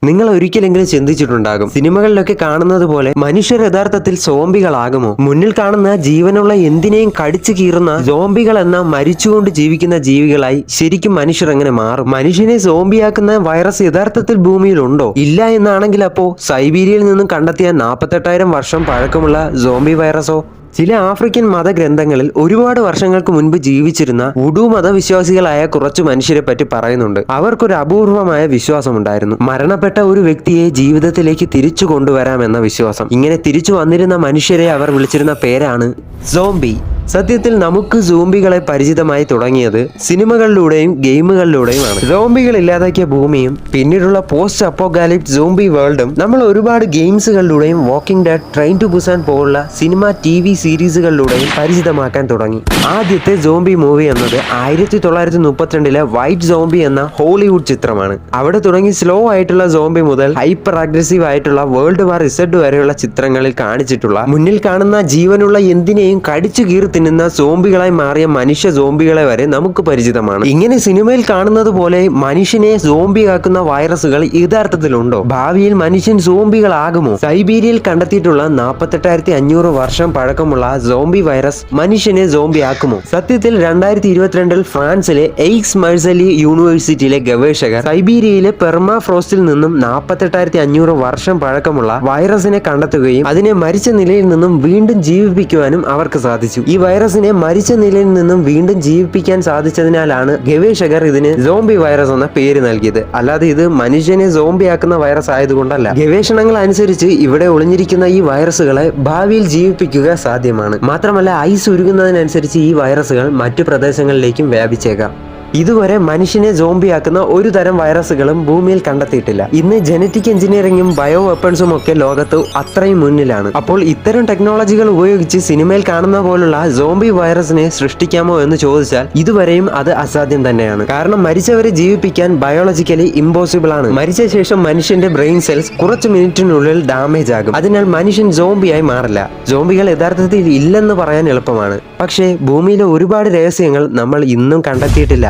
നിങ്ങൾ ഒരിക്കലെങ്കിലും ചിന്തിച്ചിട്ടുണ്ടാകും, സിനിമകളിലൊക്കെ കാണുന്നത് പോലെ മനുഷ്യർ യഥാർത്ഥത്തിൽ സോംബികളാകുമോ? മുന്നിൽ കാണുന്ന ജീവനുള്ള എന്തിനേയും കടിച്ചു കീറുന്ന സോംബികൾ എന്ന മരിച്ചുകൊണ്ട് ജീവിക്കുന്ന ജീവികളായി ശരിക്കും മനുഷ്യർ എങ്ങനെ മാറും? മനുഷ്യനെ സോംബിയാക്കുന്ന വൈറസ് യഥാർത്ഥത്തിൽ ഭൂമിയിലുണ്ടോ? ഇല്ല എന്നാണെങ്കിൽ അപ്പോ സൈബീരിയയിൽ നിന്നും കണ്ടെത്തിയ 48,000 വർഷം പഴക്കമുള്ള സോംബി വൈറസോ? ചില ആഫ്രിക്കൻ മതഗ്രന്ഥങ്ങളിൽ ഒരുപാട് വർഷങ്ങൾക്ക് മുൻപ് ജീവിച്ചിരുന്ന വുഡു മതവിശ്വാസികളായ കുറച്ചു മനുഷ്യരെ പറ്റി പറയുന്നുണ്ട്. അവർക്കൊരു അപൂർവമായ വിശ്വാസമുണ്ടായിരുന്നു, മരണപ്പെട്ട ഒരു വ്യക്തിയെ ജീവിതത്തിലേക്ക് തിരിച്ചു കൊണ്ടുവരാമെന്ന വിശ്വാസം. ഇങ്ങനെ തിരിച്ചു വന്നിരുന്ന മനുഷ്യരെ അവർ വിളിച്ചിരുന്ന പേരാണ് സോംബി. സത്യത്തിൽ നമുക്ക് സോംബികളെ പരിചിതമായി തുടങ്ങിയത് സിനിമകളിലൂടെയും ഗെയിമുകളിലൂടെയുമാണ്. സോംബികൾ ഇല്ലാതാക്കിയ ഭൂമിയും പിന്നീടുള്ള പോസ്റ്റ് അപ്പോകാലിപ്റ്റ് സോംബി വേൾഡും നമ്മൾ ഒരുപാട് ഗെയിംസുകളിലൂടെയും walking dead, train to Busan പോലുള്ള സിനിമ TV സീരീസുകളിലൂടെയും പരിചിതമാക്കാൻ തുടങ്ങി. ആദ്യത്തെ സോംബി മൂവി എന്നത് 1932 വൈറ്റ് സോംബി എന്ന ഹോളിവുഡ് ചിത്രമാണ്. അവിടെ തുടങ്ങി സ്ലോ ആയിട്ടുള്ള സോംബി മുതൽ ഹൈപ്പർ അഗ്രസീവ് ആയിട്ടുള്ള വേൾഡ് വാർ Z വരെയുള്ള ചിത്രങ്ങളിൽ കാണിച്ചിട്ടുള്ള മുന്നിൽ കാണുന്ന ജീവനുള്ള എന്തിനേയും കടിച്ചു കീറി തിന്നുന്ന സോംബികളായി മാറിയ മനുഷ്യ സോംബികളെ വരെ നമുക്ക് പരിചിതമാണ്. ഇങ്ങനെ സിനിമയിൽ കാണുന്നത് പോലെ മനുഷ്യനെ സോംബിയാക്കുന്ന വൈറസുകൾ യഥാർത്ഥത്തിലുണ്ടോ? ഭാവിയിൽ മനുഷ്യൻ സോംബികളാകുമോ? സൈബീരിയയിൽ കണ്ടെത്തിയിട്ടുള്ള 48,500 വർഷം പഴക്കമുള്ള സോംബി വൈറസ് മനുഷ്യനെ സോംബിയാക്കുമോ? സത്യത്തിൽ 2022 ഫ്രാൻസിലെ എയ്ക്സ് മഴ്സലി യൂണിവേഴ്സിറ്റിയിലെ ഗവേഷകർ സൈബീരിയയിലെ പെർമാഫ്രോസ്റ്റിൽ നിന്നും 48,500 വർഷം പഴക്കമുള്ള വൈറസിനെ കണ്ടെത്തുകയും അതിനെ മരിച്ച നിലയിൽ നിന്നും വീണ്ടും ജീവിപ്പിക്കുവാനും അവർക്ക് സാധിച്ചു. ഈ വൈറസിനെ മരിച്ച നിലയിൽ നിന്നും വീണ്ടും ജീവിപ്പിക്കാൻ സാധിച്ചതിനാലാണ് ഗവേഷകർ ഇതിന് സോംബി വൈറസ് എന്ന പേര് നൽകിയത്. അല്ലാതെ ഇത് മനുഷ്യനെ സോംബിയാക്കുന്ന വൈറസ് ആയതുകൊണ്ടല്ല. ഗവേഷണങ്ങൾ അനുസരിച്ച് ഇവിടെ ഒളിഞ്ഞിരിക്കുന്ന ഈ വൈറസുകളെ ഭാവിയിൽ ജീവിപ്പിക്കുക സാധ്യമാണ്. മാത്രമല്ല ഐസ് ഉരുകുന്നതിനനുസരിച്ച് ഈ വൈറസുകൾ മറ്റു പ്രദേശങ്ങളിലേക്കും വ്യാപിച്ചേക്കാം. ഇതുവരെ മനുഷ്യനെ സോംബിയാക്കുന്ന ഒരു തരം വൈറസുകളും ഭൂമിയിൽ കണ്ടെത്തിയിട്ടില്ല. ഇന്ന് ജനറ്റിക് എഞ്ചിനീയറിംഗും ബയോ വെപ്പൺസും ഒക്കെ ലോകത്ത് അത്രയും മുന്നിലാണ്. അപ്പോൾ ഇത്തരം ടെക്നോളജികൾ ഉപയോഗിച്ച് സിനിമയിൽ കാണുന്ന പോലുള്ള സോംബി വൈറസിനെ സൃഷ്ടിക്കാമോ എന്ന് ചോദിച്ചാൽ ഇതുവരെയും അത് അസാധ്യം തന്നെയാണ്. കാരണം മരിച്ചവരെ ജീവിപ്പിക്കാൻ ബയോളജിക്കലി ഇമ്പോസിബിൾ ആണ്. മരിച്ച ശേഷം മനുഷ്യന്റെ ബ്രെയിൻ സെൽസ് കുറച്ച് മിനിറ്റിനുള്ളിൽ ഡാമേജ് ആകും. അതിനാൽ മനുഷ്യൻ സോംബിയായി മാറില്ല. സോംബികൾ യഥാർത്ഥത്തിൽ ഇല്ലെന്ന് പറയാൻ എളുപ്പമാണ്, പക്ഷേ ഭൂമിയിലെ ഒരുപാട് രഹസ്യങ്ങൾ നമ്മൾ ഇന്നും കണ്ടെത്തിയിട്ടില്ല.